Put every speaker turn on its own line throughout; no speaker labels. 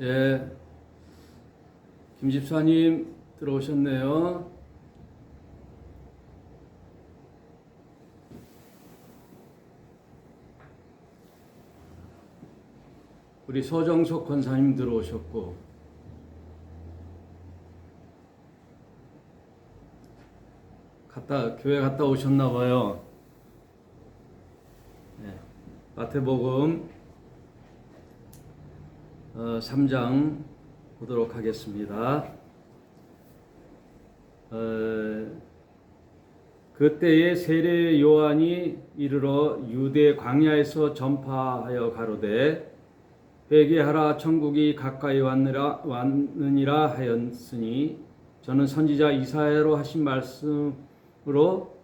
예, 김 집사님 들어오셨네요. 우리 서정석 권사님 들어오셨고, 교회 갔다 오셨나 봐요. 예, 마태복음 3장 보도록 하겠습니다. 그때에 세례 요한이 이르러 유대 광야에서 전파하여 가로되 회개하라 천국이 가까이 왔느니라 하였으니 저는 선지자 이사야로 하신 말씀으로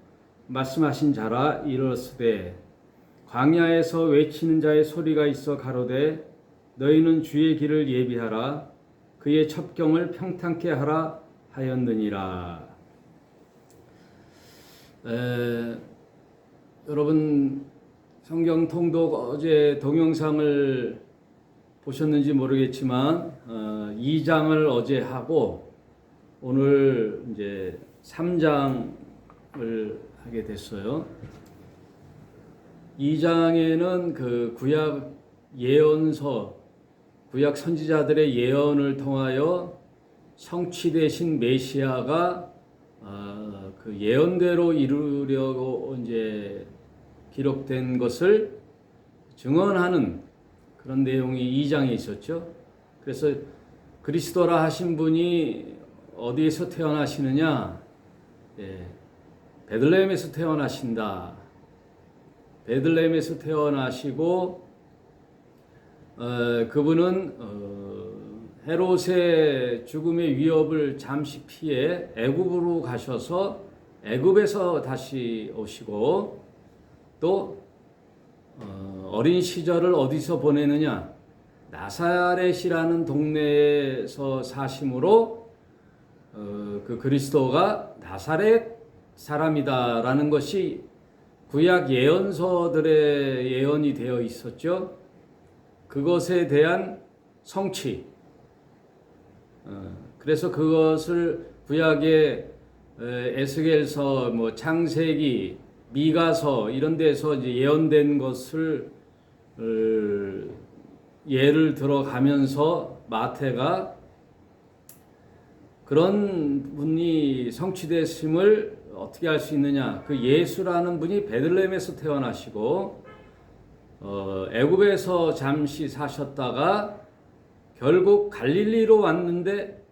말씀하신 자라. 이르렀으되 광야에서 외치는 자의 소리가 있어 가로되 너희는 주의 길을 예비하라 그의 첩경을 평탄케 하라 하였느니라. 여러분 성경 통독 어제 동영상을 보셨는지 모르겠지만 2장을 어제 하고 오늘 이제 3장을 하게 됐어요. 2장에는 그 구약 예언서, 구약 선지자들의 예언을 통하여 성취되신 메시아가 그 예언대로 이루려고 이제 기록된 것을 증언하는 그런 내용이 2장에 있었죠. 그래서 그리스도라 하신 분이 어디에서 태어나시느냐? 베들레헴에서 태어나신다. 베들레헴에서 태어나시고 그분은 헤롯의 죽음의 위협을 잠시 피해 애굽으로 가셔서 애굽에서 다시 오시고 또 어린 시절을 어디서 보내느냐? 나사렛이라는 동네에서 사심으로 그 그리스도가 나사렛 사람이다라는 것이 구약 예언서들의 예언이 되어 있었죠. 그것에 대한 성취. 그래서 그것을 구약의 에스겔서, 창세기, 미가서 이런 데서 이제 예언된 것을 예를 들어가면서 마태가 그런 분이 성취되심을 어떻게 알 수 있느냐? 그 예수라는 분이 베들레헴에서 태어나시고 애굽에서 잠시 사셨다가 결국 갈릴리로 왔는데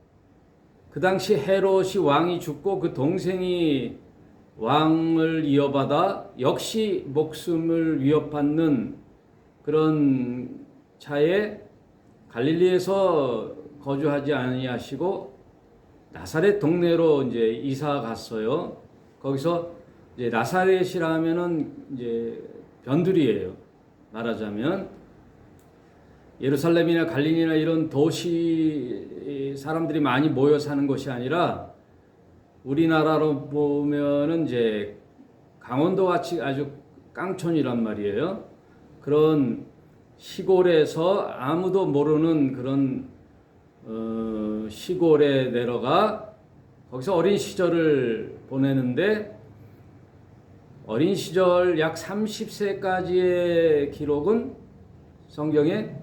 그 당시 헤롯이 왕이 죽고 그 동생이 왕을 이어받아 역시 목숨을 위협받는 그런 차에 갈릴리에서 거주하지 아니하시고 나사렛 동네로 이제 이사 갔어요. 거기서 이제 나사렛이라면은 이제 변두리예요. 말하자면 예루살렘이나 갈릴리나 이런 도시 사람들이 많이 모여 사는 것이 아니라 우리나라로 보면은 이제 강원도 같이 아주 깡촌이란 말이에요. 그런 시골에서 아무도 모르는 그런 시골에 내려가 거기서 어린 시절을 보내는데 어린 시절 약 30세까지의 기록은 성경에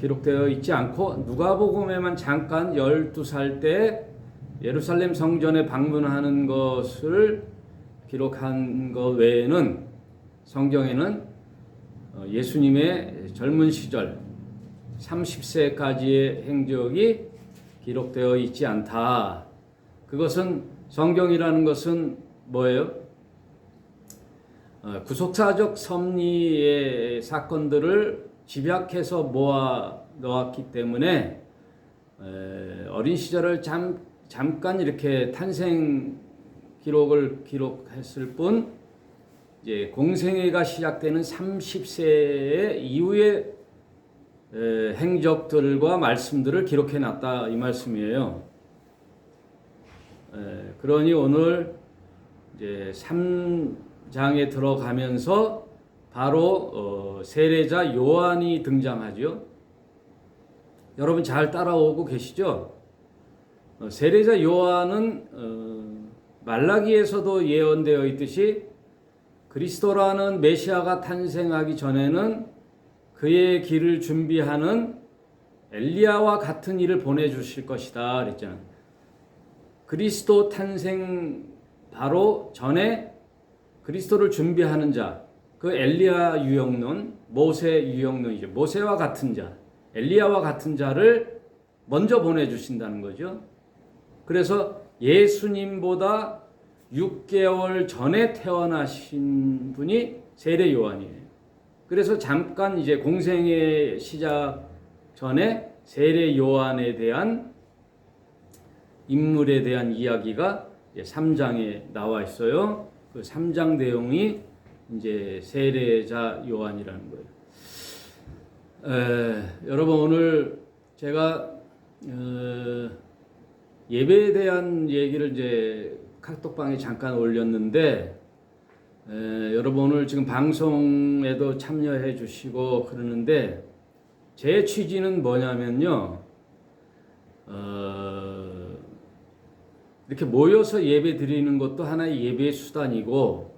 기록되어 있지 않고 누가복음에만 잠깐 12살 때 예루살렘 성전에 방문하는 것을 기록한 것 외에는 성경에는 예수님의 젊은 시절 30세까지의 행적이 기록되어 있지 않다. 그것은 성경이라는 것은 뭐예요? 구속사적 섭리의 사건들을 집약해서 모아 놓았기 때문에 어린 시절을 잠깐 이렇게 탄생 기록을 기록했을 뿐 이제 공생애가 시작되는 30세 이후의 행적들과 말씀들을 기록해 놨다 이 말씀이에요. 그러니 오늘 이제 3장에 들어가면서 바로 세례자 요한이 등장하죠. 여러분 잘 따라오고 계시죠? 세례자 요한은 말라기에서도 예언되어 있듯이 그리스도라는 메시아가 탄생하기 전에는 그의 길을 준비하는 엘리야와 같은 이를 보내주실 것이다 그랬잖아요. 그리스도 탄생 바로 전에 그리스도를 준비하는 자, 그 엘리야 유형론, 모세 유형론이죠. 모세와 같은 자, 엘리야와 같은 자를 먼저 보내주신다는 거죠. 그래서 예수님보다 6개월 전에 태어나신 분이 세례 요한이에요. 그래서 잠깐 이제 공생의 시작 전에 세례 요한에 대한 인물에 대한 이야기가 3장에 나와 있어요. 그 3장 내용이 이제 세례자 요한이라는 거예요. 여러분 오늘 제가 예배에 대한 얘기를 이제 카톡방에 잠깐 올렸는데 여러분 오늘 지금 방송에도 참여해 주시고 그러는데 제 취지는 뭐냐면요. 이렇게 모여서 예배 드리는 것도 하나의 예배의 수단이고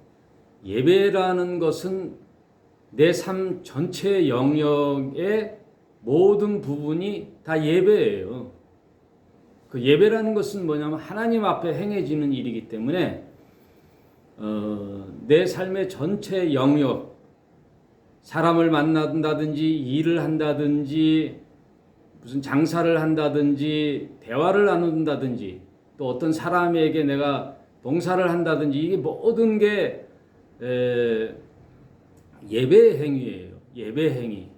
예배라는 것은 내 삶 전체 영역의 모든 부분이 다 예배예요. 그 예배라는 것은 뭐냐면 하나님 앞에 행해지는 일이기 때문에 내 삶의 전체 영역, 사람을 만난다든지 일을 한다든지 무슨 장사를 한다든지 대화를 나눈다든지 또 어떤 사람에게 내가 봉사를 한다든지 이게 모든 게 예배 행위예요. 예배 행위.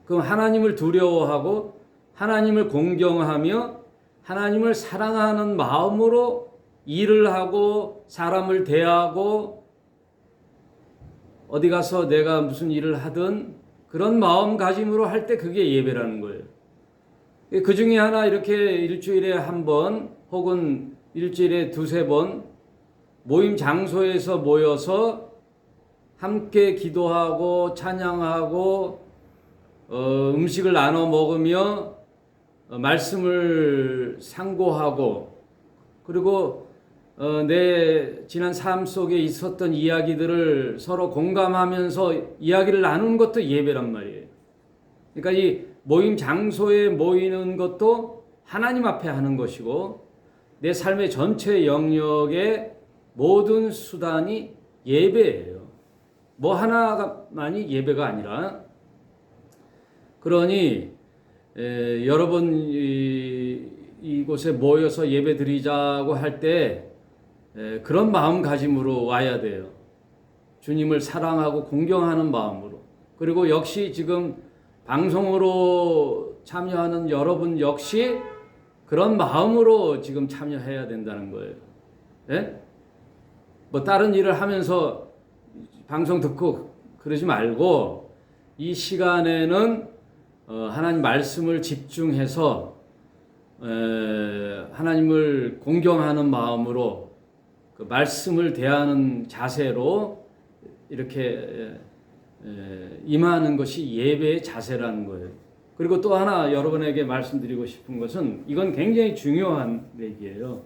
그럼 하나님을 두려워하고 하나님을 공경하며 하나님을 사랑하는 마음으로 일을 하고 사람을 대하고 어디 가서 내가 무슨 일을 하든 그런 마음가짐으로 할 때 그게 예배라는 거예요. 그 중에 하나 이렇게 일주일에 한 번 혹은 일주일에 두세 번 모임 장소에서 모여서 함께 기도하고 찬양하고 음식을 나눠 먹으며 말씀을 상고하고 그리고 내 지난 삶 속에 있었던 이야기들을 서로 공감하면서 이야기를 나누는 것도 예배란 말이에요. 그러니까 이 모임 장소에 모이는 것도 하나님 앞에 하는 것이고 내 삶의 전체 영역의 모든 수단이 예배예요. 뭐 하나만이 예배가 아니라 그러니 여러분 이곳에 모여서 예배 드리자고 할 때 그런 마음가짐으로 와야 돼요. 주님을 사랑하고 공경하는 마음으로. 그리고 역시 지금 방송으로 참여하는 여러분 역시 그런 마음으로 지금 참여해야 된다는 거예요. 예? 뭐 다른 일을 하면서 방송 듣고 그러지 말고 이 시간에는 하나님 말씀을 집중해서 하나님을 공경하는 마음으로 그 말씀을 대하는 자세로 이렇게 임하는 것이 예배의 자세라는 거예요. 그리고 또 하나 여러분에게 말씀드리고 싶은 것은 이건 굉장히 중요한 얘기예요.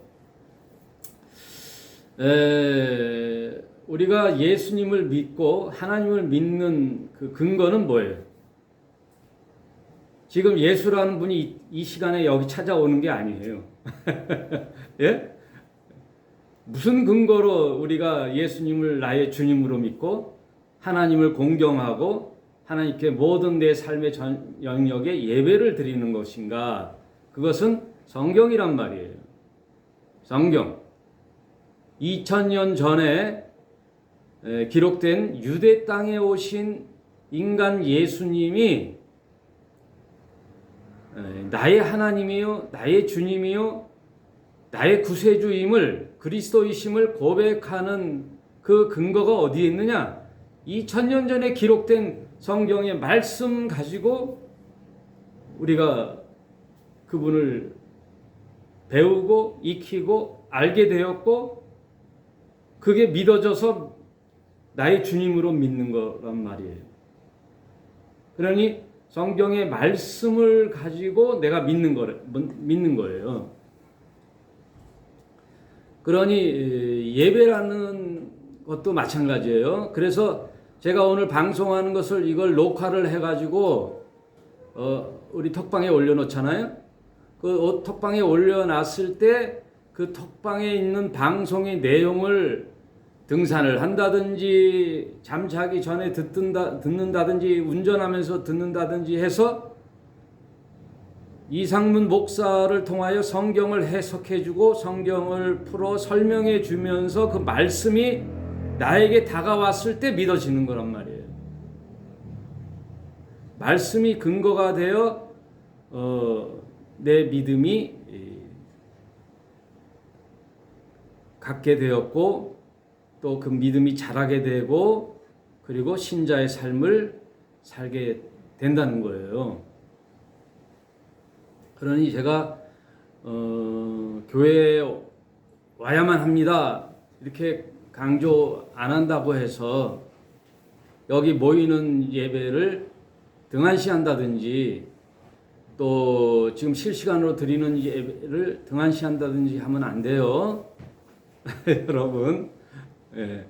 우리가 예수님을 믿고 하나님을 믿는 그 근거는 뭐예요? 지금 예수라는 분이 이 시간에 여기 찾아오는 게 아니에요. 예? 무슨 근거로 우리가 예수님을 나의 주님으로 믿고 하나님을 공경하고 하나님께 모든 내 삶의 영역에 예배를 드리는 것인가? 그것은 성경이란 말이에요. 성경. 2000년 전에 기록된 유대 땅에 오신 인간 예수님이 나의 하나님이요 나의 주님이요 나의 구세주임을 그리스도이심을 고백하는 그 근거가 어디에 있느냐? 2000년 전에 기록된 성경의 말씀 가지고 우리가 그분을 배우고 익히고 알게 되었고 그게 믿어져서 나의 주님으로 믿는 거란 말이에요. 그러니 성경의 말씀을 가지고 내가 믿는 거예요. 그러니 예배라는 것도 마찬가지예요. 그래서 제가 오늘 방송하는 것을 이걸 녹화를 해가지고 우리 톡방에 올려놓잖아요. 그 톡방에 올려놨을 때 그 톡방에 있는 방송의 내용을 등산을 한다든지 잠자기 전에 듣는다든지 운전하면서 듣는다든지 해서 이상문 목사를 통하여 성경을 해석해주고 성경을 풀어 설명해 주면서 그 말씀이 나에게 다가왔을 때 믿어지는 거란 말이에요. 말씀이 근거가 되어 내 믿음이 갖게 되었고 또 그 믿음이 자라게 되고 그리고 신자의 삶을 살게 된다는 거예요. 그러니 제가 교회에 와야만 합니다 이렇게 강조 안 한다고 해서 여기 모이는 예배를 등한시한다든지 또 지금 실시간으로 드리는 예배를 등한시한다든지 하면 안 돼요. 여러분, 예.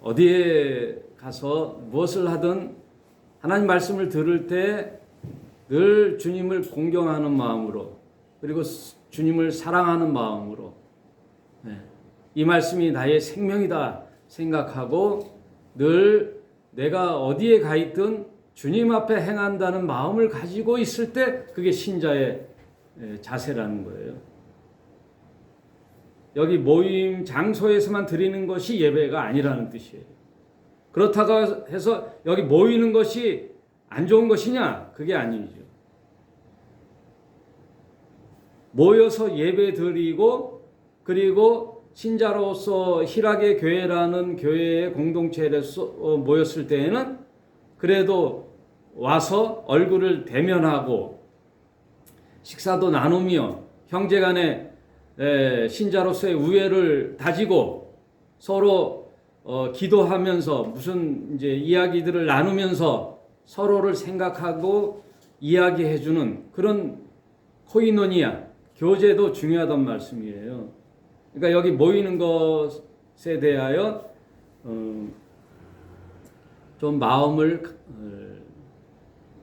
어디에 가서 무엇을 하든 하나님 말씀을 들을 때 늘 주님을 공경하는 마음으로 그리고 주님을 사랑하는 마음으로 이 말씀이 나의 생명이다 생각하고 늘 내가 어디에 가 있든 주님 앞에 행한다는 마음을 가지고 있을 때 그게 신자의 자세라는 거예요. 여기 모임 장소에서만 드리는 것이 예배가 아니라는 뜻이에요. 그렇다고 해서 여기 모이는 것이 안 좋은 것이냐? 그게 아니죠. 모여서 예배 드리고 그리고 신자로서 희락의 교회라는 교회의 공동체에서 모였을 때에는 그래도 와서 얼굴을 대면하고 식사도 나누며 형제간에 신자로서의 우애를 다지고 서로 기도하면서 무슨 이제 이야기들을 나누면서 서로를 생각하고 이야기해주는 그런 코이노니아 교제도 중요하단 말씀이에요. 그러니까 여기 모이는 것에 대하여 좀 마음을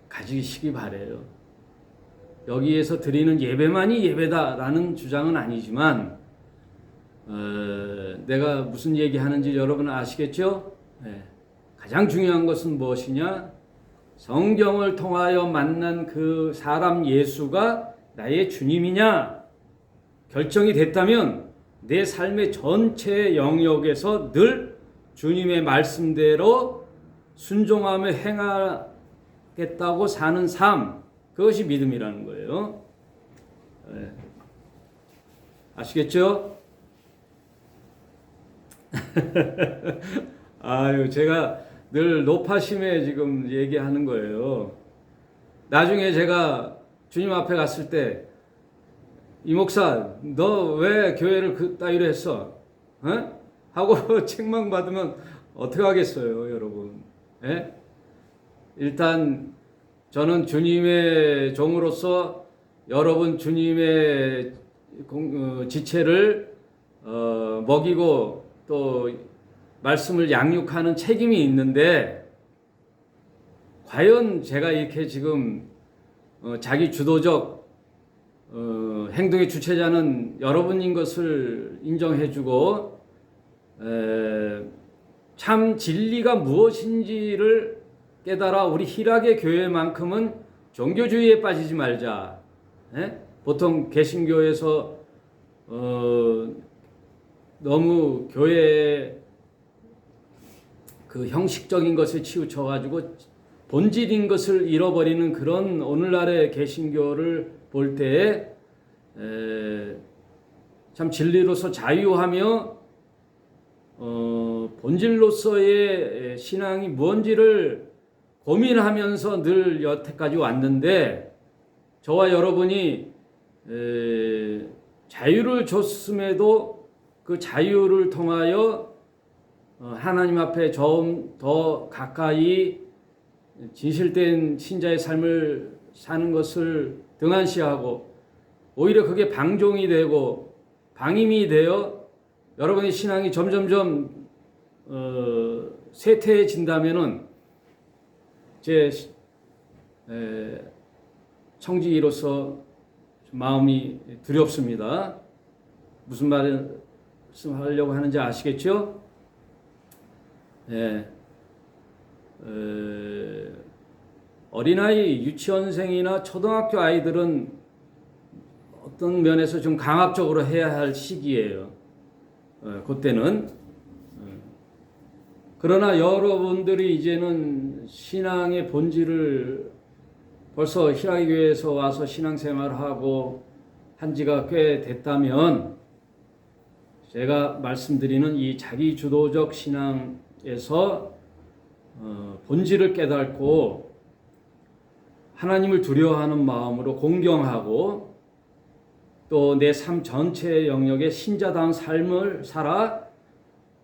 가지시기 바래요. 여기에서 드리는 예배만이 예배다라는 주장은 아니지만 내가 무슨 얘기하는지 여러분 아시겠죠? 가장 중요한 것은 무엇이냐? 성경을 통하여 만난 그 사람 예수가 나의 주님이냐? 결정이 됐다면 내 삶의 전체 영역에서 늘 주님의 말씀대로 순종하며 행하겠다고 사는 삶, 그것이 믿음이라는 거예요. 아시겠죠? 아유, 제가 늘 노파심에 지금 얘기하는 거예요. 나중에 제가 주님 앞에 갔을 때, 이 목사, 너 왜 교회를 그따위로 했어? 하고 책망받으면 어떻게 하겠어요, 여러분? 일단 저는 주님의 종으로서 여러분 주님의 지체를 먹이고 또 말씀을 양육하는 책임이 있는데 과연 제가 이렇게 지금 자기 주도적 행동의 주체자는 여러분인 것을 인정해주고 참 진리가 무엇인지를 깨달아 우리 희락의 교회만큼은 종교주의에 빠지지 말자. 보통 개신교에서 너무 교회의 그 형식적인 것에 치우쳐가지고 본질인 것을 잃어버리는 그런 오늘날의 개신교를 볼 때에 참 진리로서 자유하며 본질로서의 신앙이 무엇인지를 고민하면서 늘 여태까지 왔는데 저와 여러분이 자유를 줬음에도 그 자유를 통하여 하나님 앞에 좀 더 가까이 진실된 신자의 삶을 사는 것을 등한시하고 오히려 그게 방종이 되고 방임이 되어 여러분의 신앙이 점점점 쇠퇴해진다면은 제 청지기로서 마음이 두렵습니다. 무슨 말씀하려고 하는지 아시겠죠? 예. 어린아이 유치원생이나 초등학교 아이들은 어떤 면에서 좀 강압적으로 해야 할 시기예요. 그때는. 그러나 여러분들이 이제는 신앙의 본질을 벌써 희락의 교회에서 와서 신앙생활하고 한 지가 꽤 됐다면 제가 말씀드리는 이 자기주도적 신앙에서 본질을 깨닫고 하나님을 두려워하는 마음으로 공경하고 또 내 삶 전체 영역에 신자다운 삶을 살아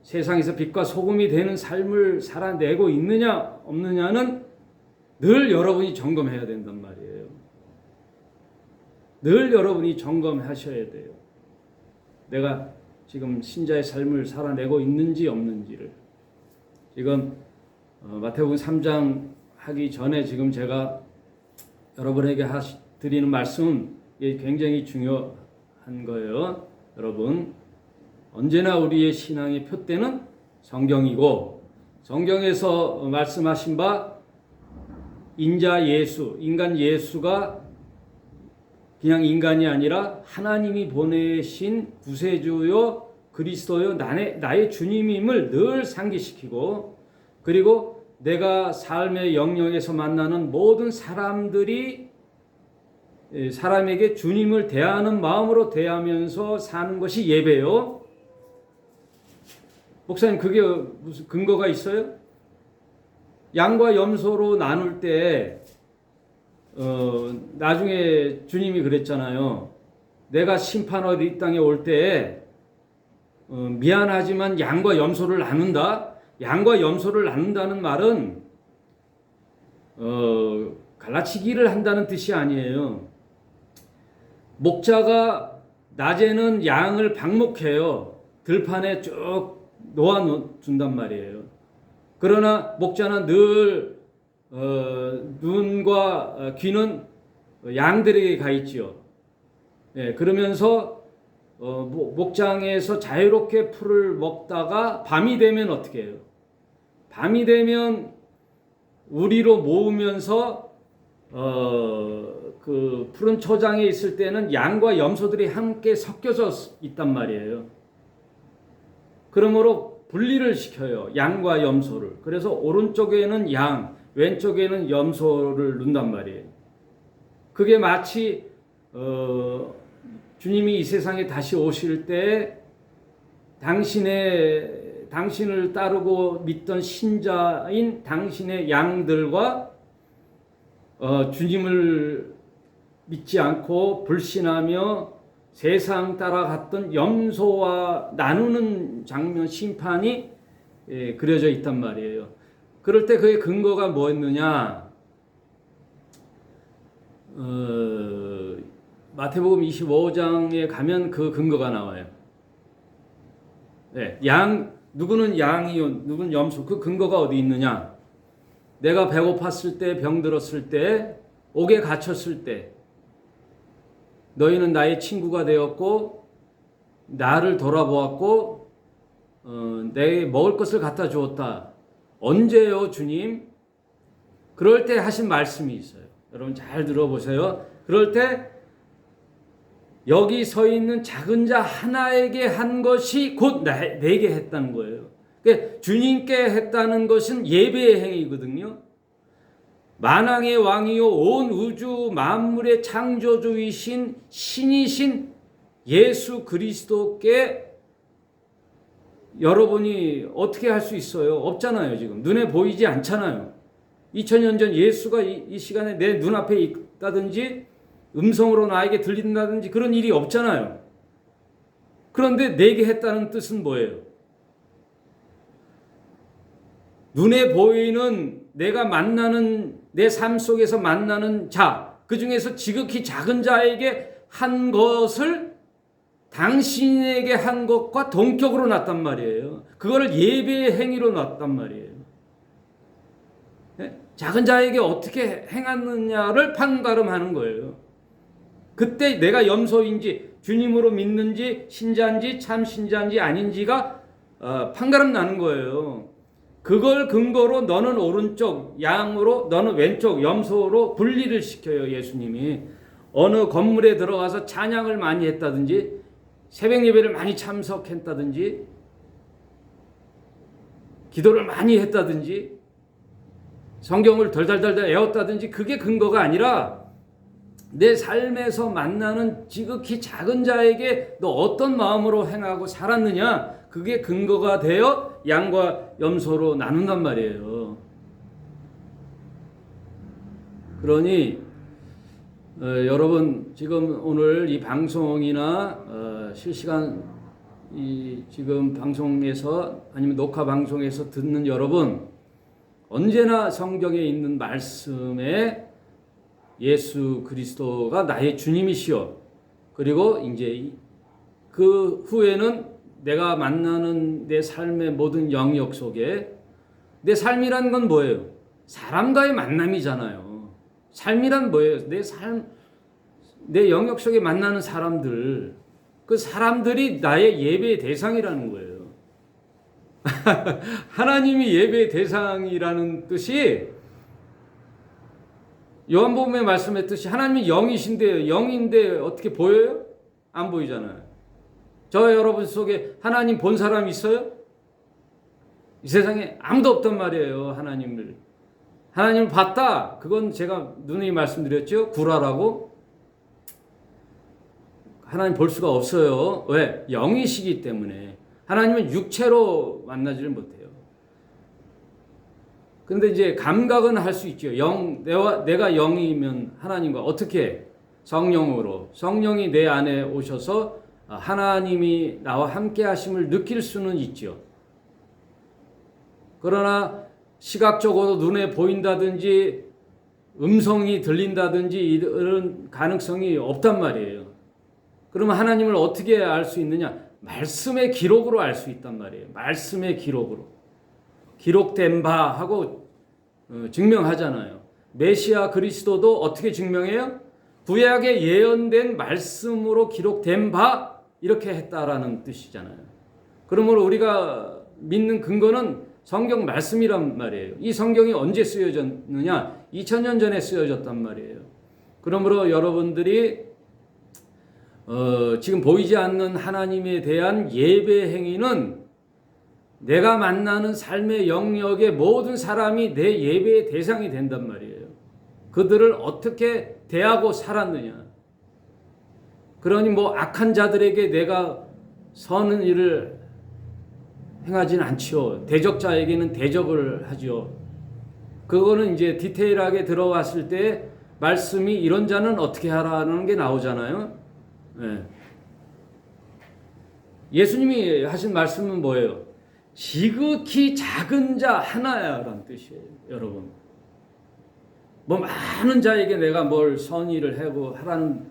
세상에서 빛과 소금이 되는 삶을 살아내고 있느냐 없느냐는 늘 여러분이 점검해야 된단 말이에요. 늘 여러분이 점검하셔야 돼요. 내가 지금 신자의 삶을 살아내고 있는지 없는지를. 지금 마태복음 3장 하기 전에 지금 제가 여러분에게 드리는 말씀은 굉장히 중요한 거예요. 여러분, 언제나 우리의 신앙의 표대는 성경이고 성경에서 말씀하신 바 인자 예수, 인간 예수가 그냥 인간이 아니라 하나님이 보내신 구세주요 그리스도요 나의 주님임을 늘 상기시키고 그리고 내가 삶의 영역에서 만나는 모든 사람들이 사람에게 주님을 대하는 마음으로 대하면서 사는 것이 예배요. 목사님 그게 무슨 근거가 있어요? 양과 염소로 나눌 때 나중에 주님이 그랬잖아요. 내가 심판하러 이 땅에 올 때 미안하지만 양과 염소를 나눈다. 양과 염소를 나눈다는 말은 갈라치기를 한다는 뜻이 아니에요. 목자가 낮에는 양을 방목해요. 들판에 쭉 놓아둔단 말이에요. 그러나 목자는 늘 눈과 귀는 양들에게 가 있지요. 예, 그러면서 목장에서 자유롭게 풀을 먹다가 밤이 되면 어떻게 해요? 밤이 되면 우리로 모으면서 그 푸른 초장에 있을 때는 양과 염소들이 함께 섞여져 있단 말이에요. 그러므로 분리를 시켜요. 양과 염소를. 그래서 오른쪽에는 양, 왼쪽에는 염소를 놓는단 말이에요. 그게 마치 주님이 이 세상에 다시 오실 때 당신을 따르고 믿던 신자인 당신의 양들과 주님을 믿지 않고 불신하며 세상 따라갔던 염소와 나누는 장면, 심판이 그려져 있단 말이에요. 그럴 때 그의 근거가 뭐였느냐? 마태복음 25장에 가면 그 근거가 나와요. 네, 누구는 양이요, 누구는 염소. 그 근거가 어디 있느냐? 내가 배고팠을 때, 병들었을 때, 옥에 갇혔을 때, 너희는 나의 친구가 되었고 나를 돌아보았고 내게 먹을 것을 갖다 주었다. 언제요, 주님? 그럴 때 하신 말씀이 있어요. 여러분 잘 들어보세요. 그럴 때 여기 서 있는 작은 자 하나에게 한 것이 곧 내게 했다는 거예요. 그러니까 주님께 했다는 것은 예배의 행위거든요. 만왕의 왕이요 온 우주 만물의 창조주이신 신이신 예수 그리스도께 여러분이 어떻게 할 수 있어요? 없잖아요. 지금 눈에 보이지 않잖아요. 2000년 전 예수가 이 시간에 내 눈앞에 있다든지 음성으로 나에게 들린다든지 그런 일이 없잖아요. 그런데 내게 했다는 뜻은 뭐예요? 눈에 보이는 내가 만나는 내 삶 속에서 만나는 자, 그 중에서 지극히 작은 자에게 한 것을 당신에게 한 것과 동격으로 놨단 말이에요. 그거를 예배의 행위로 놨단 말이에요. 작은 자에게 어떻게 행하느냐를 판가름하는 거예요. 그때 내가 염소인지 주님으로 믿는지 신자인지 참 신자인지 아닌지가 판가름 나는 거예요. 그걸 근거로 너는 오른쪽 양으로 너는 왼쪽 염소로 분리를 시켜요. 예수님이 어느 건물에 들어가서 찬양을 많이 했다든지 새벽 예배를 많이 참석했다든지 기도를 많이 했다든지 성경을 덜덜덜 외웠다든지 그게 근거가 아니라 내 삶에서 만나는 지극히 작은 자에게 너 어떤 마음으로 행하고 살았느냐, 그게 근거가 되어 양과 염소로 나눈단 말이에요. 그러니 여러분 지금 오늘 이 방송이나 실시간 이 지금 방송에서 아니면 녹화 방송에서 듣는 여러분, 언제나 성경에 있는 말씀에 예수 그리스도가 나의 주님이시여, 그리고 이제 그 후에는 내가 만나는 내 삶의 모든 영역 속에, 내 삶이란 건 뭐예요? 사람과의 만남이잖아요. 삶이란 뭐예요? 내 영역 속에 만나는 사람들, 그 사람들이 나의 예배의 대상이라는 거예요. 하나님이 예배의 대상이라는 뜻이 요한복음에 말씀했듯이 하나님이 영이신데, 영인데 어떻게 보여요? 안 보이잖아요. 저 여러분 속에 하나님 본 사람 있어요? 이 세상에 아무도 없단 말이에요. 하나님을 봤다, 그건 제가 누누이 말씀드렸죠. 구라라고. 하나님 볼 수가 없어요. 왜? 영이시기 때문에. 하나님은 육체로 만나지를 못해요. 근데 이제 감각은 할 수 있죠. 내가 영이면 하나님과 어떻게? 성령으로. 성령이 내 안에 오셔서 하나님이 나와 함께 하심을 느낄 수는 있죠. 그러나 시각적으로 눈에 보인다든지 음성이 들린다든지 이런 가능성이 없단 말이에요. 그러면 하나님을 어떻게 알 수 있느냐? 말씀의 기록으로 알 수 있단 말이에요. 말씀의 기록으로. 기록된 바 하고 증명하잖아요. 메시아 그리스도도 어떻게 증명해요? 구약에 예언된 말씀으로 기록된 바 이렇게 했다라는 뜻이잖아요. 그러므로 우리가 믿는 근거는 성경 말씀이란 말이에요. 이 성경이 언제 쓰여졌느냐? 2000년 전에 쓰여졌단 말이에요. 그러므로 여러분들이 지금 보이지 않는 하나님에 대한 예배 행위는 내가 만나는 삶의 영역의 모든 사람이 내 예배의 대상이 된단 말이에요. 그들을 어떻게 대하고 살았느냐. 그러니 뭐 악한 자들에게 내가 선한 일을 행하지는 않지요. 대적자에게는 대적을 하지요. 그거는 이제 디테일하게 들어왔을 때 말씀이 이런 자는 어떻게 하라는 게 나오잖아요. 네. 예수님이 하신 말씀은 뭐예요? 지극히 작은 자 하나야라는 뜻이에요. 여러분, 뭐 많은 자에게 내가 뭘 선의를 하고 하라는,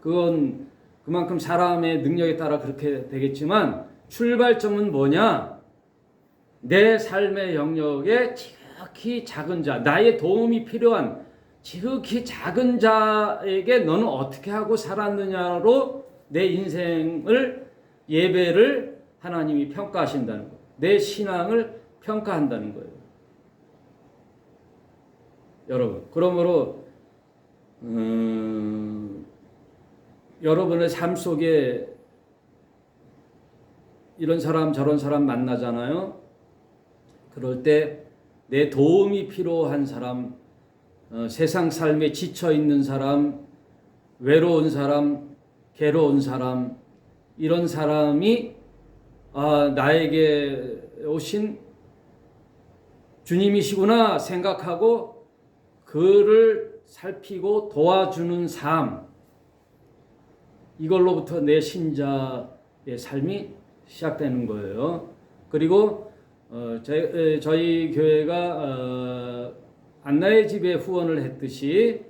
그건 그만큼 사람의 능력에 따라 그렇게 되겠지만 출발점은 뭐냐? 내 삶의 영역에 지극히 작은 자, 나의 도움이 필요한 지극히 작은 자에게 너는 어떻게 하고 살았느냐로 내 인생을, 예배를 하나님이 평가하신다는 거예요. 내 신앙을 평가한다는 거예요. 여러분, 그러므로 여러분의 삶 속에 이런 사람 저런 사람 만나잖아요. 그럴 때 내 도움이 필요한 사람, 세상 삶에 지쳐 있는 사람, 외로운 사람, 괴로운 사람, 이런 사람이 나에게 오신 주님이시구나 생각하고 그를 살피고 도와주는 삶, 이걸로부터 내 신자의 삶이 시작되는 거예요. 그리고 저희 교회가 안나의 집에 후원을 했듯이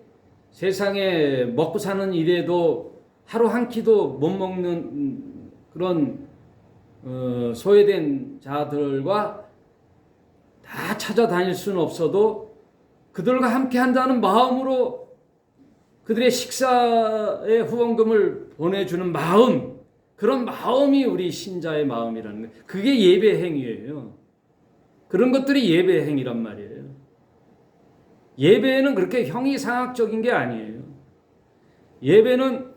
세상에 먹고 사는 일에도 하루 한 끼도 못 먹는 그런 소외된 자들과 다 찾아다닐 수는 없어도 그들과 함께 한다는 마음으로 그들의 식사에 후원금을 보내주는 마음, 그런 마음이 우리 신자의 마음이라는 거예요. 그게 예배 행위예요. 그런 것들이 예배 행위란 말이에요. 예배는 그렇게 형이상학적인 게 아니에요. 예배는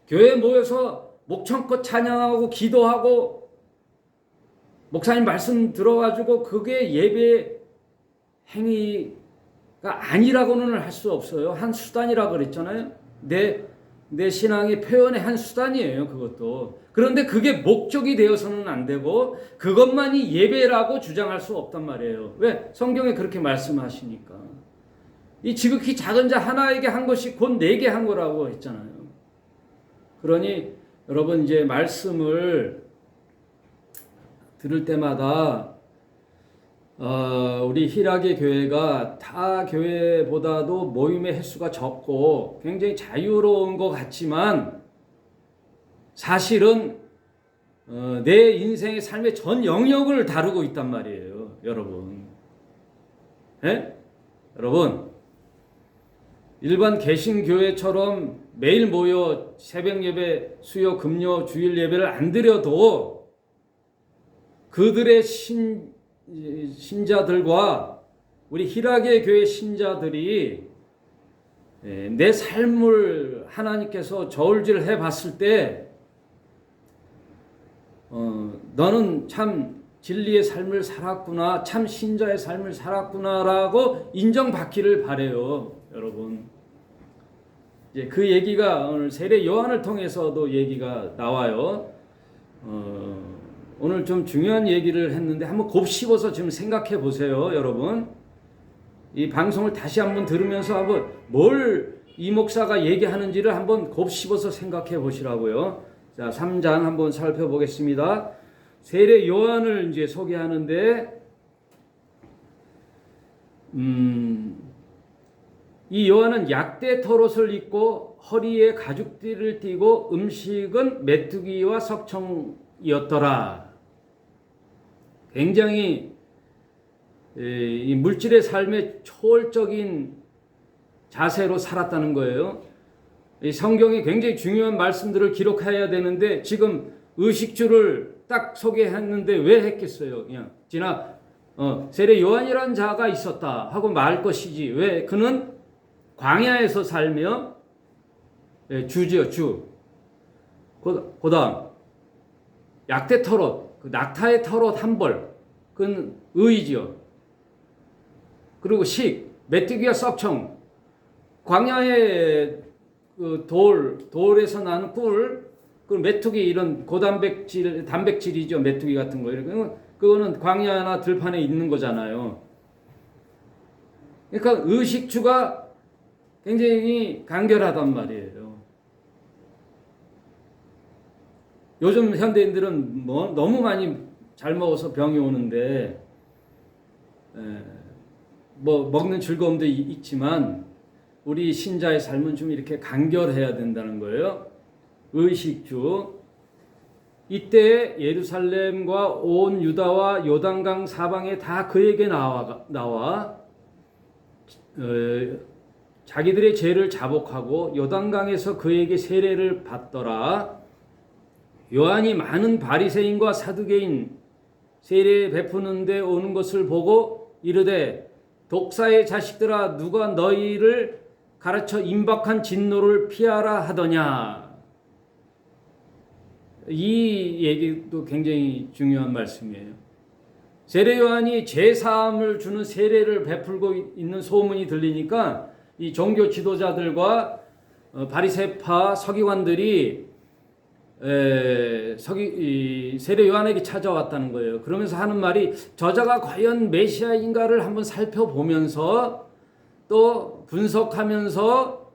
교회에 모여서 목청껏 찬양하고 기도하고 목사님 말씀 들어가지고 그게 예배 행위가 아니라고는 할 수 없어요. 한 수단이라고 그랬잖아요. 내 신앙의 표현의 한 수단이에요. 그것도. 그런데 그게 목적이 되어서는 안 되고 그것만이 예배라고 주장할 수 없단 말이에요. 왜? 성경에 그렇게 말씀하시니까. 이 지극히 작은 자 하나에게 한 것이 곧 내게 한 거라고 했잖아요. 그러니 여러분 이제 말씀을 들을 때마다 우리 희락의 교회가 타 교회보다도 모임의 횟수가 적고 굉장히 자유로운 것 같지만 사실은 내 인생의 삶의 전 영역을 다루고 있단 말이에요. 여러분. 예? 여러분 일반 개신교회처럼 매일 모여 새벽 예배, 수요, 금요, 주일 예배를 안 드려도 그들의 신자들과 우리 희락의 교회 신자들이 내 삶을 하나님께서 저울질해 봤을 때 너는 참 진리의 삶을 살았구나, 참 신자의 삶을 살았구나라고 인정받기를 바래요, 여러분. 이제 그 얘기가 오늘 세례 요한을 통해서도 얘기가 나와요. 오늘 좀 중요한 얘기를 했는데 한번 곱씹어서 지금 생각해 보세요, 여러분. 이 방송을 다시 한번 들으면서 한번 뭘 이 목사가 얘기하는지를 한번 곱씹어서 생각해 보시라고요. 자, 3장 한번 살펴보겠습니다. 세례 요한을 이제 소개하는데, 이 요한은 약대 털옷을 입고 허리에 가죽띠를 띠고 음식은 메뚜기와 석청이었더라. 굉장히 이 물질의 삶의 초월적인 자세로 살았다는 거예요. 이 성경에 굉장히 중요한 말씀들을 기록해야 되는데 지금 의식주를 딱 소개했는데 왜 했겠어요? 그냥 세례 요한이라는 자가 있었다 하고 말 것이지. 왜? 그는 광야에서 살며 주지요, 주. 그 다음 약대 털옷, 그 낙타의 털옷 한 벌, 그건 의지요. 그리고 메뚜기와 썩청, 광야의 그 돌에서 나는 꿀, 그 메뚜기 이런 단백질이죠, 메뚜기 같은 거. 그거는 광야나 들판에 있는 거잖아요. 그러니까 의식주가 굉장히 간결하단 말이에요. 요즘 현대인들은 너무 많이 잘 먹어서 병이 오는데, 먹는 즐거움도 있지만 우리 신자의 삶은 좀 이렇게 간결해야 된다는 거예요. 의식주. 이때 예루살렘과 온 유다와 요단강 사방에 다 그에게 나와 자기들의 죄를 자복하고 요단강에서 그에게 세례를 받더라. 요한이 많은 바리새인과 사두개인 세례 베푸는데 오는 것을 보고 이르되 독사의 자식들아 누가 너희를 가르쳐 임박한 진노를 피하라 하더냐. 이 얘기도 굉장히 중요한 말씀이에요. 세례 요한이 제사함을 주는 세례를 베풀고 있는 소문이 들리니까 이 종교 지도자들과 바리새파 서기관들이 세례 요한에게 찾아왔다는 거예요. 그러면서 하는 말이 저자가 과연 메시아인가를 한번 살펴보면서 또 분석하면서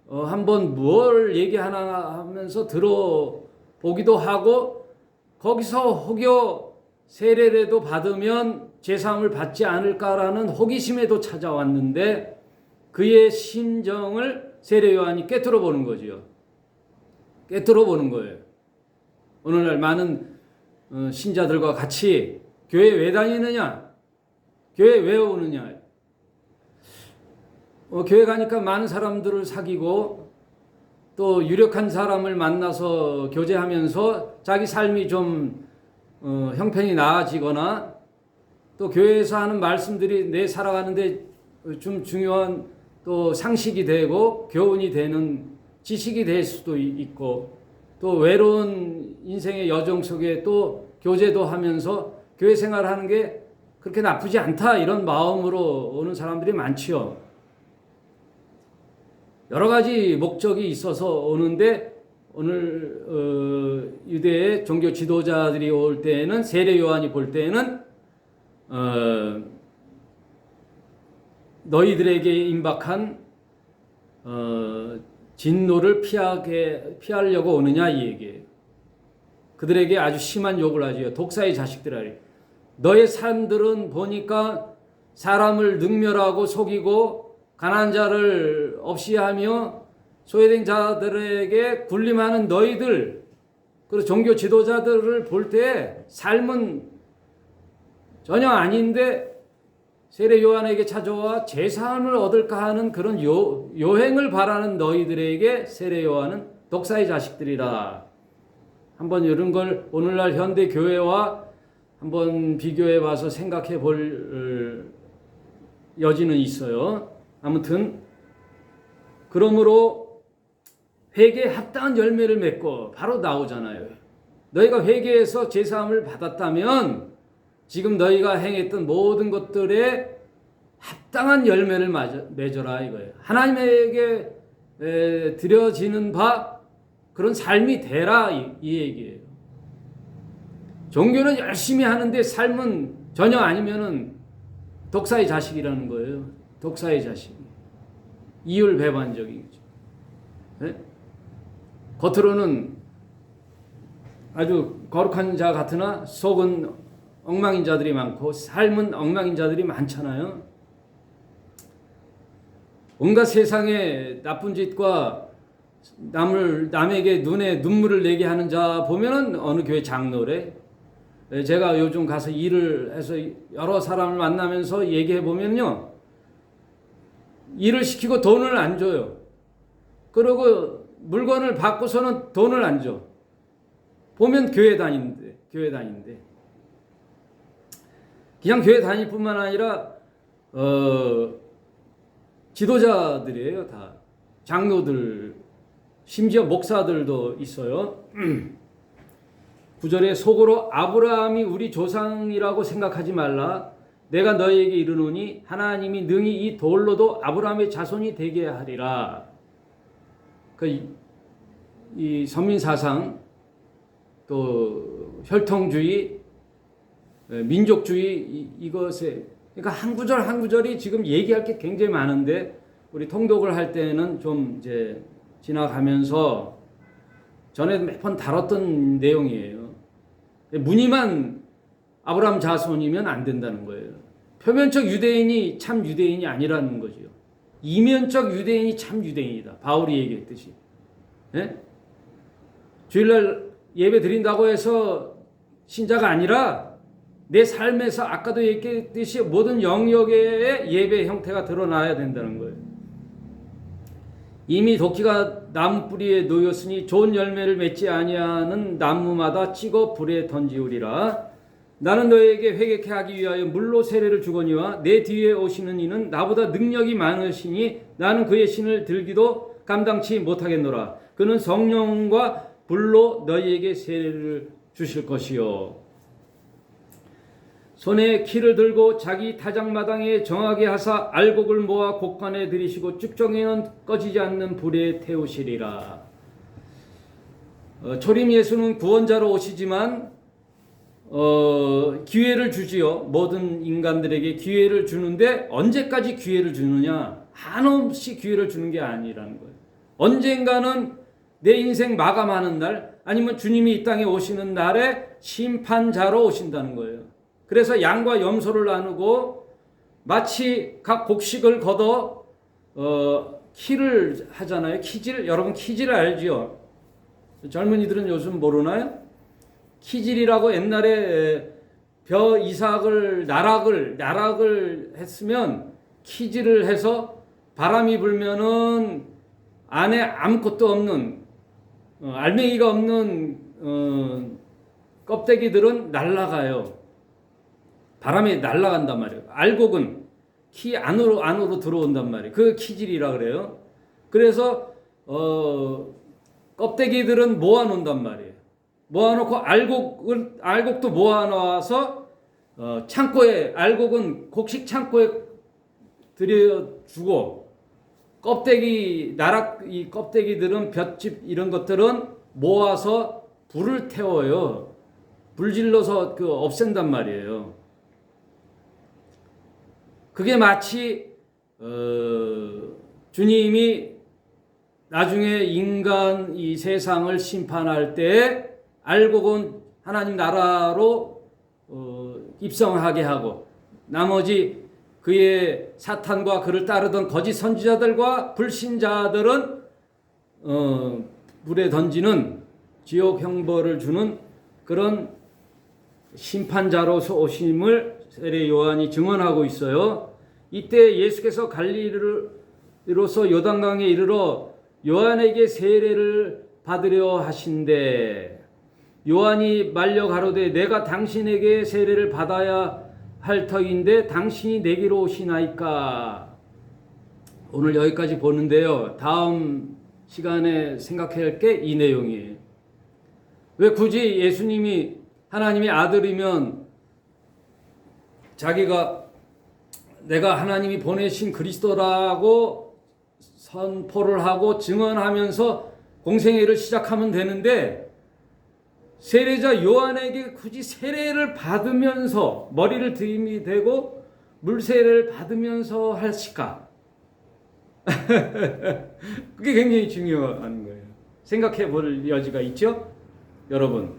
한번 뭘 얘기하나 하면서 들어보기도 하고 거기서 혹여 세례라도 받으면 제사함을 받지 않을까라는 호기심에도 찾아왔는데 그의 심정을 세례 요한이 꿰뚫어 보는 거지요. 꿰뚫어 보는 거예요. 오늘날 많은 신자들과 같이 교회 왜 다니느냐? 교회 왜 오느냐? 교회 가니까 많은 사람들을 사귀고 또 유력한 사람을 만나서 교제하면서 자기 삶이 좀 형편이 나아지거나 또 교회에서 하는 말씀들이 내 살아가는데 좀 중요한 또 상식이 되고 교훈이 되는 지식이 될 수도 있고 또 외로운 인생의 여정 속에 또 교제도 하면서 교회 생활하는 게 그렇게 나쁘지 않다 이런 마음으로 오는 사람들이 많지요. 여러 가지 목적이 있어서 오는데 오늘 유대의 종교 지도자들이 올 때에는 세례 요한이 볼 때에는 너희들에게 임박한 진노를 피하려고 오느냐 이 얘기예요. 그들에게 아주 심한 욕을 하지요. 독사의 자식들아, 너의 삶들은 보니까 사람을 능멸하고 속이고 가난한 자를 없이 하며 소외된 자들에게 군림하는 너희들, 그리고 종교 지도자들을 볼 때 삶은 전혀 아닌데 세례 요한에게 찾아와 제사함을 얻을까 하는 그런 요행을 바라는 너희들에게 세례 요한은 독사의 자식들이라. 한번 이런 걸 오늘날 현대 교회와 한번 비교해 봐서 생각해 볼 여지는 있어요. 아무튼 그러므로 회개에 합당한 열매를 맺고 바로 나오잖아요. 너희가 회개해서 제사함을 받았다면 지금 너희가 행했던 모든 것들에 합당한 열매를 맺어라 이거예요. 하나님에게 드려지는 바 그런 삶이 되라 이 얘기예요. 종교는 열심히 하는데 삶은 전혀 아니면은 독사의 자식이라는 거예요. 독사의 자식. 이율배반적이죠. 네? 겉으로는 아주 거룩한 자 같으나 속은 엉망인 자들이 많고 삶은 엉망인 자들이 많잖아요. 온갖 세상의 나쁜 짓과 남에게 눈에 눈물을 내게 하는 자 보면은 어느 교회 장로래. 제가 요즘 가서 일을 해서 여러 사람을 만나면서 얘기해 보면요. 일을 시키고 돈을 안 줘요. 그리고 물건을 받고서는 돈을 안 줘. 보면 교회 다니는데. 그냥 교회 다닐 뿐만 아니라 지도자들이에요. 다 장로들, 심지어 목사들도 있어요. 9절에 속으로 아브라함이 우리 조상이라고 생각하지 말라. 내가 너희에게 이르노니 하나님이 능히 이 돌로도 아브라함의 자손이 되게 하리라. 이 선민사상 또 혈통주의, 민족주의 이것에 그러니까 한 구절 한 구절이 지금 얘기할 게 굉장히 많은데 우리 통독을 할 때는 좀 이제 지나가면서 전에 몇 번 다뤘던 내용이에요. 무늬만 아브라함 자손이면 안 된다는 거예요. 표면적 유대인이 참 유대인이 아니라는 거죠. 이면적 유대인이 참 유대인이다. 바울이 얘기했듯이. 예? 주일날 예배 드린다고 해서 신자가 아니라 내 삶에서 아까도 얘기했듯이 모든 영역의 예배 형태가 드러나야 된다는 거예요. 이미 도끼가 나무 뿌리에 놓였으니 좋은 열매를 맺지 아니하는 나무마다 찍어 불에 던지우리라. 나는 너에게 회개케 하기 위하여 물로 세례를 주거니와 내 뒤에 오시는 이는 나보다 능력이 많으시니 나는 그의 신을 들기도 감당치 못하겠노라. 그는 성령과 불로 너희에게 세례를 주실 것이요. 손에 키를 들고 자기 타작마당에 정하게 하사 알곡을 모아 곡간에 들이시고 쭉정에는 꺼지지 않는 불에 태우시리라. 초림 예수는 구원자로 오시지만 기회를 주지요. 모든 인간들에게 기회를 주는데 언제까지 기회를 주느냐? 한없이 기회를 주는 게 아니라는 거예요. 언젠가는 내 인생 마감하는 날, 아니면 주님이 이 땅에 오시는 날에 심판자로 오신다는 거예요. 그래서 양과 염소를 나누고 마치 각 곡식을 걷어 키를 하잖아요. 키질, 여러분 키질 알죠? 젊은이들은 요즘 모르나요? 키질이라고 옛날에 벼 이삭을 나락을 했으면 키질을 해서 바람이 불면은 안에 아무것도 없는 알맹이가 없는 껍데기들은 날아가요. 바람에 날아간단 말이에요. 알곡은 키 안으로 들어온단 말이에요. 그 키질이라 그래요. 그래서 껍데기들은 모아놓는단 말이에요. 모아놓고 알곡도 모아놔서 창고에, 알곡은 곡식 창고에 들여주고, 이 껍데기들은 볏짚 이런 것들은 모아서 불을 태워요. 불질러서 없앤단 말이에요. 그게 마치 주님이 나중에 인간 이 세상을 심판할 때 알곡은 하나님 나라로 입성하게 하고, 나머지 그의 사탄과 그를 따르던 거짓 선지자들과 불신자들은 불에 던지는 지옥 형벌을 주는 그런 심판자로서 오심을 세례 요한이 증언하고 있어요. 이때 예수께서 갈릴리로서 요단강에 이르러 요한에게 세례를 받으려 하신대, 요한이 말려 가로되 내가 당신에게 세례를 받아야 할 터인데 당신이 내게로 오시나이까. 오늘 여기까지 보는데요. 다음 시간에 생각해야 할 게 이 내용이에요. 왜 굳이 예수님이 하나님의 아들이면 자기가 내가 하나님이 보내신 그리스도라고 선포를 하고 증언하면서 공생애를 시작하면 되는데, 세례자 요한에게 굳이 세례를 받으면서 머리를 들이대고 물세례를 받으면서 하실까? 그게 굉장히 중요한 거예요. 생각해 볼 여지가 있죠? 여러분,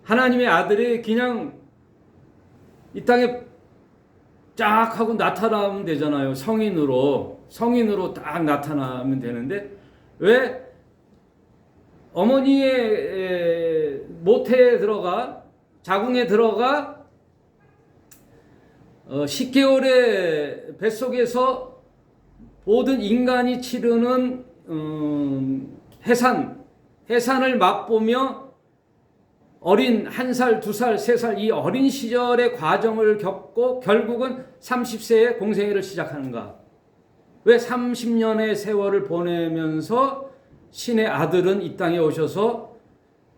하나님의 아들이 그냥 이 땅에 쫙 하고 나타나면 되잖아요. 성인으로 딱 나타나면 되는데, 왜 어머니의 모태에 들어가, 자궁에 들어가 10개월의 뱃속에서 모든 인간이 치르는 해산을 맛보며 어린 1살, 2살, 3살 이 어린 시절의 과정을 겪고 결국은 30세에 공생애를 시작하는가? 왜 30년의 세월을 보내면서 신의 아들은 이 땅에 오셔서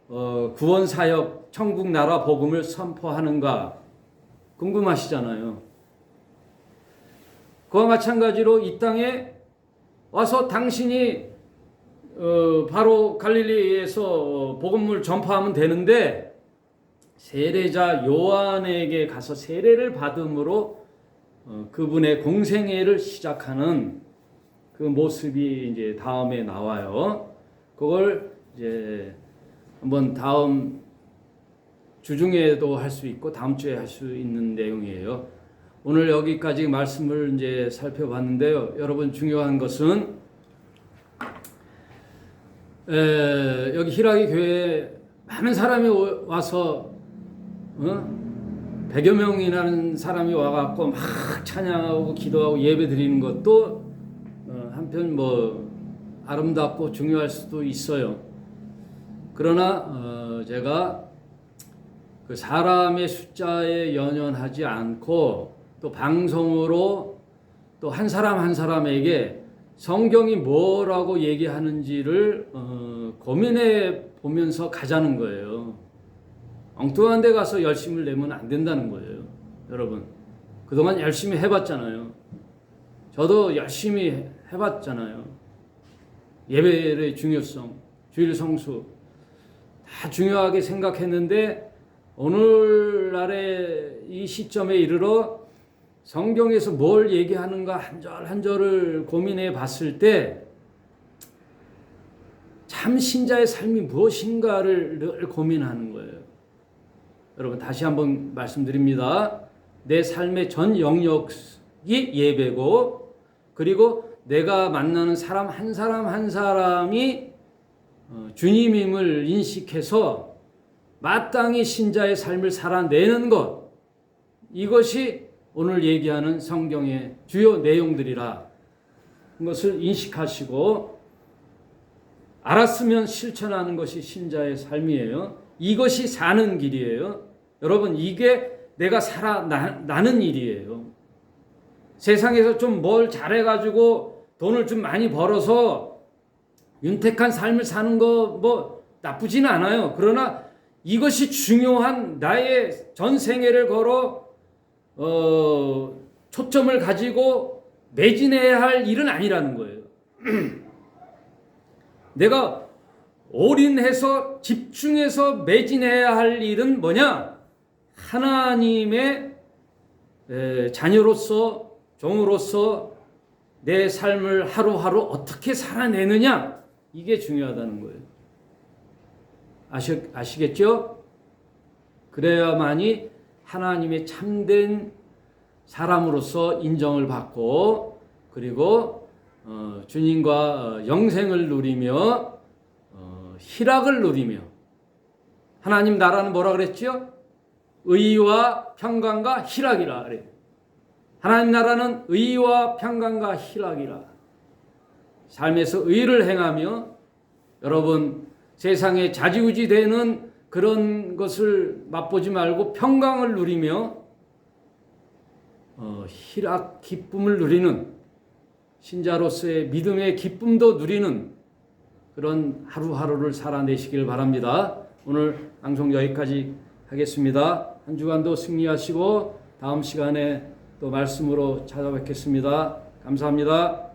구원사역, 천국 나라 복음을 선포하는가? 궁금하시잖아요. 그와 마찬가지로 이 땅에 와서 당신이 바로 갈릴리에서 복음을 전파하면 되는데, 세례자 요한에게 가서 세례를 받음으로 그분의 공생애를 시작하는 그 모습이 이제 다음에 나와요. 그걸 이제 한번 다음 주중에도 할 수 있고 다음 주에 할 수 있는 내용이에요. 오늘 여기까지 말씀을 이제 살펴봤는데요. 여러분, 중요한 것은 여기 희락의 교회에 많은 사람이 와서 100여 명이라는 사람이 와갖고 막 찬양하고 기도하고 예배 드리는 것도 한편 아름답고 중요할 수도 있어요. 그러나 제가 그 사람의 숫자에 연연하지 않고 또 방송으로 또 한 사람 한 사람에게 성경이 뭐라고 얘기하는지를 고민해 보면서 가자는 거예요. 엉뚱한 데 가서 열심을 내면 안 된다는 거예요. 여러분, 그동안 열심히 해봤잖아요. 저도 열심히 해봤잖아요. 예배의 중요성, 주일 성수 다 중요하게 생각했는데, 오늘날의 이 시점에 이르러 성경에서 뭘 얘기하는가 한 절 한 절을 고민해 봤을 때 참 신자의 삶이 무엇인가를 늘 고민하는 거예요. 여러분 다시 한번 말씀드립니다. 내 삶의 전 영역이 예배고, 그리고 내가 만나는 사람 한 사람 한 사람이 주님임을 인식해서 마땅히 신자의 삶을 살아내는 것, 이것이 오늘 얘기하는 성경의 주요 내용들이라 것을 인식하시고 알았으면 실천하는 것이 신자의 삶이에요. 이것이 사는 길이에요. 여러분, 이게 내가 살아나는 일이에요. 세상에서 좀 뭘 잘해가지고 돈을 좀 많이 벌어서 윤택한 삶을 사는 거 뭐 나쁘지는 않아요. 그러나 이것이 중요한 나의 전 생애를 걸어 초점을 가지고 매진해야 할 일은 아니라는 거예요. 내가 올인해서 집중해서 매진해야 할 일은 뭐냐? 하나님의 자녀로서, 종으로서 내 삶을 하루하루 어떻게 살아내느냐, 이게 중요하다는 거예요. 아시겠죠? 그래야만이 하나님의 참된 사람으로서 인정을 받고, 그리고 주님과 영생을 누리며 희락을 누리며, 하나님 나라는 뭐라 그랬죠? 의와 평강과 희락이라 그래요. 하나님 나라는 의와 평강과 희락이라. 삶에서 의를 행하며, 여러분 세상에 좌지우지 되는 그런 것을 맛보지 말고 평강을 누리며 희락, 기쁨을 누리는, 신자로서의 믿음의 기쁨도 누리는 그런 하루하루를 살아내시길 바랍니다. 오늘 방송 여기까지 하겠습니다. 한 주간도 승리하시고 다음 시간에 또 말씀으로 찾아뵙겠습니다. 감사합니다.